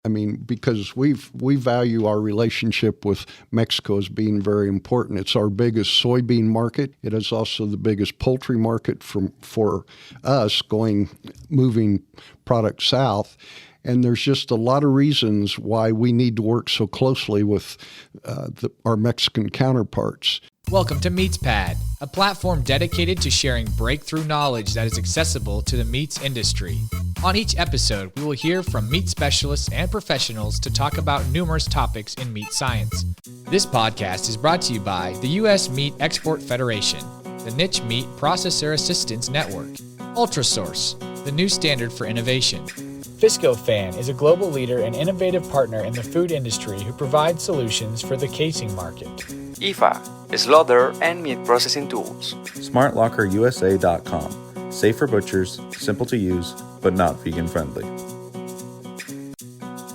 I mean, because we value our relationship with Mexico as being very important. It's our biggest soybean market. It is also the biggest poultry market for us moving product south. And there's just a lot of reasons why we need to work so closely with our Mexican counterparts. Welcome to MeatsPad, a platform dedicated to sharing breakthrough knowledge that is accessible to the meats industry. On each episode, we will hear from meat specialists and professionals to talk about numerous topics in meat science. This podcast is brought to you by the US Meat Export Federation, the Niche Meat Processor Assistance Network, UltraSource, the new standard for innovation. Viscofan is a global leader and innovative partner in the food industry who provides solutions for the casing market. IFA, slaughter and meat processing tools. SmartLockerUSA.com. Safe for butchers, simple to use, but not vegan friendly.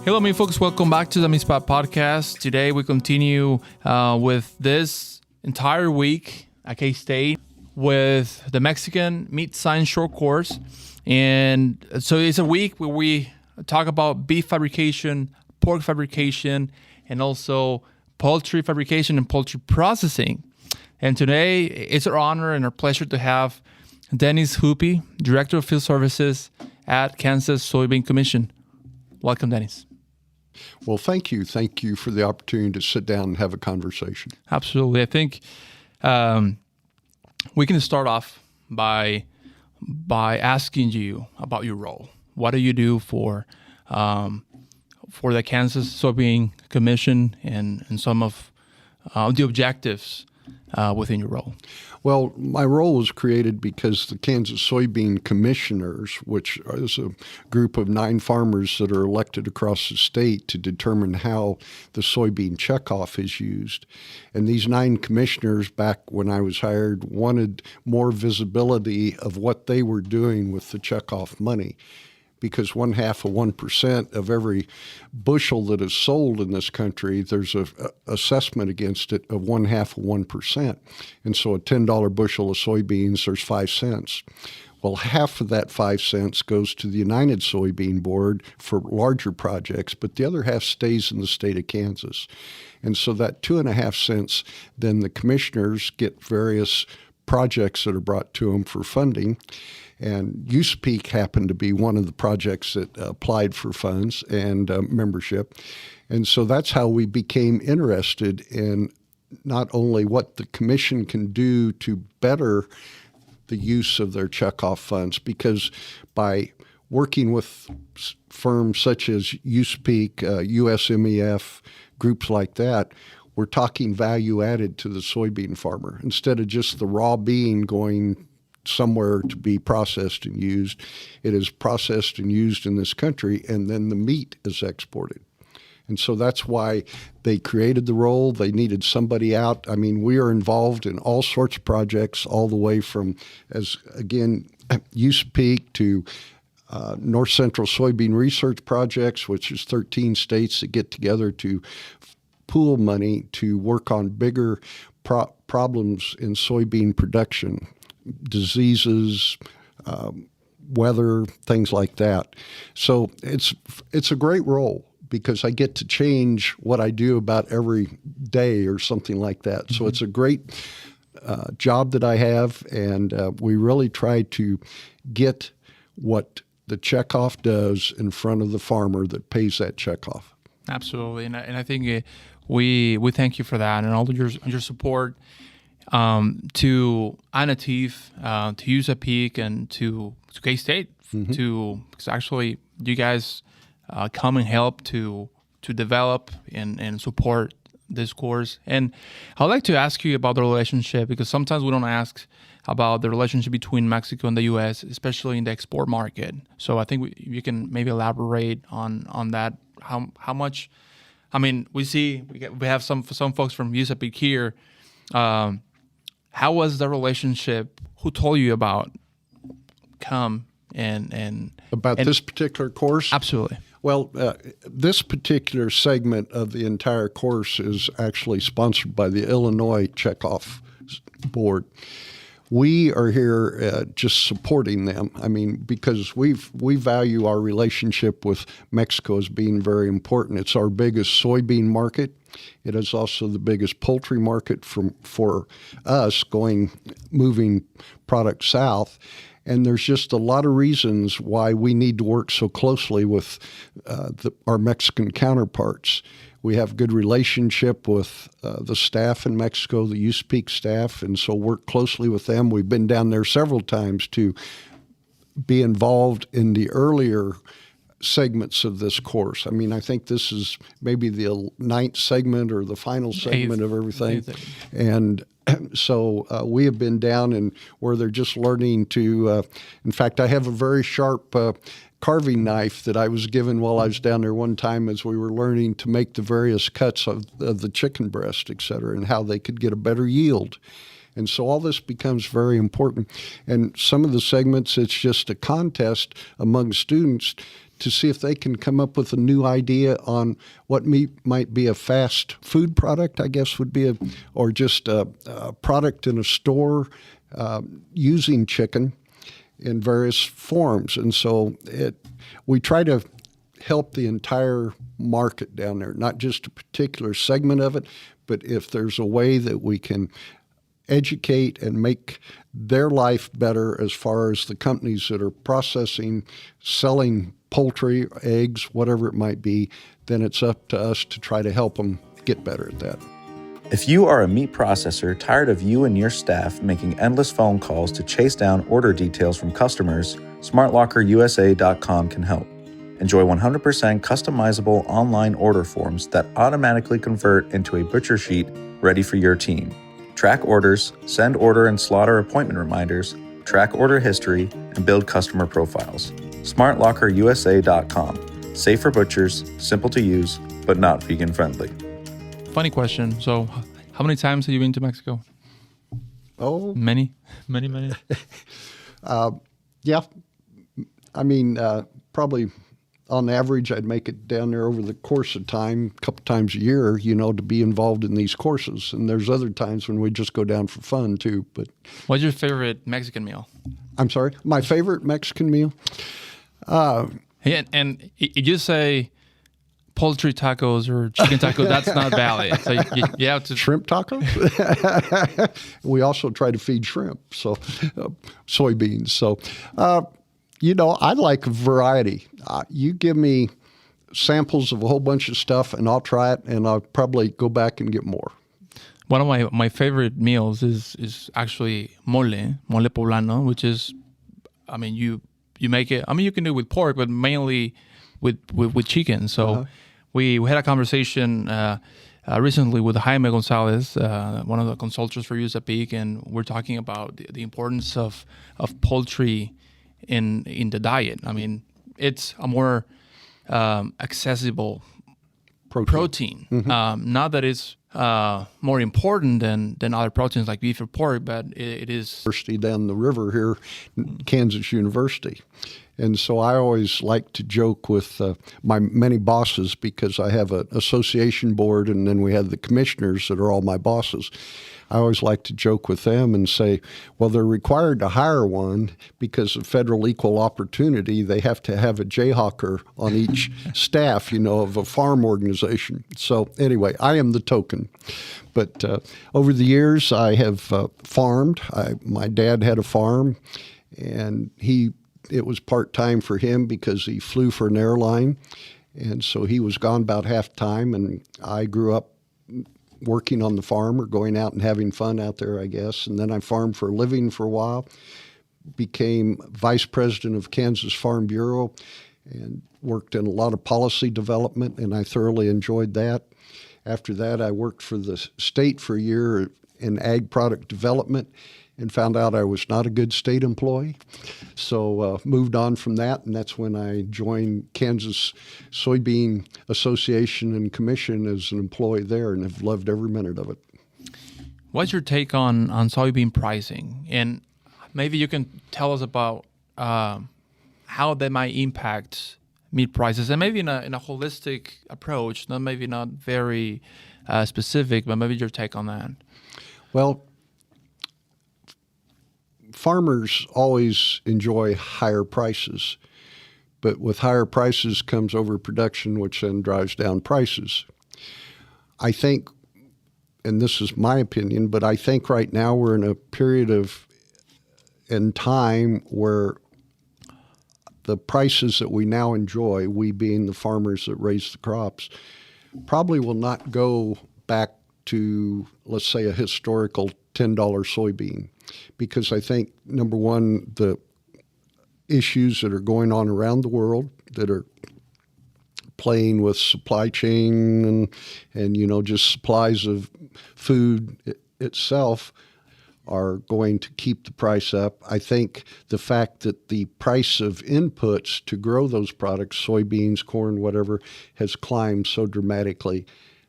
Hello, meat folks. Welcome back to the MeatsPad podcast. Today we continue with this entire week at K-State with the Mexican Meat Science Short Course. And so it's a week where we talk about beef fabrication, pork fabrication, and also poultry fabrication and poultry processing. And today it's our honor and our pleasure to have Dennis Hupe, Director of Field Services at Kansas Soybean Commission. Welcome, Dennis. Well, thank you. Thank you for the opportunity to sit down and have a conversation. Absolutely. I think we can start off by asking you about your role. What do you do for the Kansas Soybean Commission and some of the objectives within your role? Well, my role was created because the Kansas Soybean Commissioners, which is a group of 9 farmers that are elected across the state to determine how the soybean checkoff is used. And these 9 commissioners, back when I was hired, wanted more visibility of what they were doing with the checkoff money. Because 0.5% of every bushel that is sold in this country, there's a assessment against it of 0.5%. And so a $10 bushel of soybeans, there's 5 cents. Well, half of that 5 cents goes to the United Soybean Board for larger projects, but the other half stays in the state of Kansas. And so that 2.5 cents, then the commissioners get various projects that are brought to them for funding. And USPEAK happened to be one of the projects that applied for funds and membership. And so that's how we became interested in not only what the commission can do to better the use of their checkoff funds, because by working with firms such as USPEAK, USMEF, groups like that, we're talking value added to the soybean farmer. Instead of just the raw bean going somewhere to be processed and used, it is processed and used in this country, and then the meat is exported. And so that's why they created the role. They needed somebody out. I mean, we are involved in all sorts of projects, all the way from, as again, USPEAK to North Central Soybean Research Projects, which is 13 states that get together to pool money to work on bigger problems in soybean production. Diseases, weather, things like that. So it's a great role because I get to change what I do about every day or something like that. Mm-hmm. So it's a great job that I have, and we really try to get what the checkoff does in front of the farmer that pays that checkoff. Absolutely, and I think we thank you for that and all of your support. To ANETIF, to USPEAK, and to K-State, mm-hmm. Because actually you guys come and help to develop and support this course. And I'd like to ask you about the relationship, because sometimes we don't ask about the relationship between Mexico and the U.S., especially in the export market. So I think you can maybe elaborate on that. How much? I mean, we have some folks from USPEAK here. How was the relationship? Who told you about come and this particular course? Absolutely. Well, this particular segment of the entire course is actually sponsored by the Illinois Checkoff Board. we are here just supporting them. I mean, because we value our relationship with Mexico as being very important. It's our biggest soybean market. It is also the biggest poultry market for us moving product south. And there's just a lot of reasons why we need to work so closely with our Mexican counterparts. We have good relationship with the staff in Mexico, the USPEAK staff, and so work closely with them. We've been down there several times to be involved in the earlier segments of this course. I mean, I think this is maybe the 9th segment or the final segment of everything. And so we have been down and where they're just learning to, in fact, I have a very sharp carving knife that I was given while I was down there one time as we were learning to make the various cuts of the chicken breast, et cetera, and how they could get a better yield. And so all this becomes very important. And some of the segments, it's just a contest among students to see if they can come up with a new idea on what might be a fast food product, I guess would be, or just a product in a store using chicken in various forms. And so we try to help the entire market down there, not just a particular segment of it, but if there's a way that we can educate and make their life better as far as the companies that are processing, selling poultry, eggs, whatever it might be, then it's up to us to try to help them get better at that. If you are a meat processor tired of you and your staff making endless phone calls to chase down order details from customers, SmartLockerUSA.com can help. Enjoy 100% customizable online order forms that automatically convert into a butcher sheet ready for your team. Track orders, send order and slaughter appointment reminders, track order history, and build customer profiles. SmartLockerUSA.com. Safe for butchers, simple to use, but not vegan friendly. Funny question. So, how many times have you been to Mexico? Oh, Many. Yeah. I mean, probably on average, I'd make it down there over the course of time, a couple times a year, to be involved in these courses. And there's other times when we just go down for fun too. But what's your favorite Mexican meal? I'm sorry, my favorite Mexican meal? And you say poultry tacos or chicken tacos, that's not valid. So you have to... Shrimp tacos? We also try to feed shrimp, so soybeans. So, I like variety. You give me samples of a whole bunch of stuff, and I'll try it, and I'll probably go back and get more. One of my favorite meals is actually mole poblano, which is, I mean, you make it, I mean, you can do it with pork, but mainly with chicken. So we had a conversation recently with Jaime Gonzalez, one of the consultants for USAPIC, and we're talking about the importance of poultry in the diet. I mean, it's a more accessible protein. Mm-hmm. Not that it's more important than other proteins like beef or pork, but it is. University down the river here, Kansas University. And so I always like to joke with my many bosses, because I have an association board and then we have the commissioners that are all my bosses. I always like to joke with them and say, well, they're required to hire one because of federal equal opportunity. They have to have a Jayhawker on each staff, of a farm organization. So anyway, I am the token. But over the years, I have farmed. My dad had a farm, and it was part-time for him because he flew for an airline. And so he was gone about half time, and I grew up working on the farm or going out and having fun out there, I guess. And then I farmed for a living for a while, became vice president of Kansas Farm Bureau, and worked in a lot of policy development, and I thoroughly enjoyed that. After that, I worked for the state for a year in ag product development and found out I was not a good state employee. So moved on from that, and that's when I joined Kansas Soybean Association and Commission as an employee there, and have loved every minute of it. What's your take on soybean pricing? And maybe you can tell us about how that might impact meat prices, and maybe in a holistic approach, not very specific, but maybe your take on that. Well, farmers always enjoy higher prices, but with higher prices comes overproduction, which then drives down prices. I think, and this is my opinion, but I think right now we're in a period in time where the prices that we now enjoy, we being the farmers that raise the crops, probably will not go back to, let's say, a historical $10 soybean. Because I think, number one, the issues that are going on around the world that are playing with supply chain and just supplies of food itself are going to keep the price up. I think the fact that the price of inputs to grow those products, soybeans, corn, whatever, has climbed so dramatically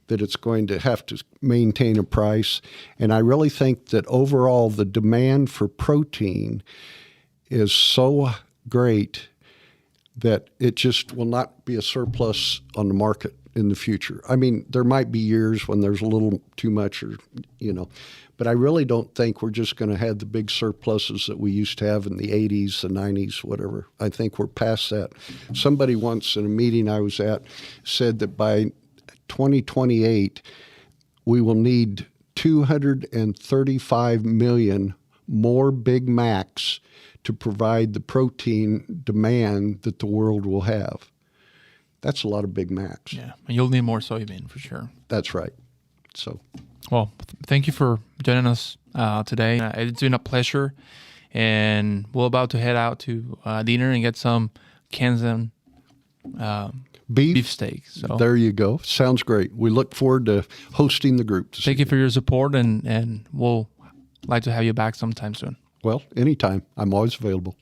that it's going to have to maintain a price. And I really think that overall the demand for protein is so great that it just will not be a surplus on the market in the future. I mean, there might be years when there's a little too much but I really don't think we're just going to have the big surpluses that we used to have in the 80s, the 90s, whatever. I think we're past that. Somebody once in a meeting I was at said that by 2028, we will need 235 million more Big Macs to provide the protein demand that the world will have. That's a lot of Big Macs. Yeah, and you'll need more soybean for sure. That's right. So, well, thank you for joining us today. It's been a pleasure, and we're about to head out to dinner and get some Kansas beef steak. So there you go. Sounds great. We look forward to hosting the group. Thank you for your support, and we'll like to have you back sometime soon. Well, anytime. I'm always available.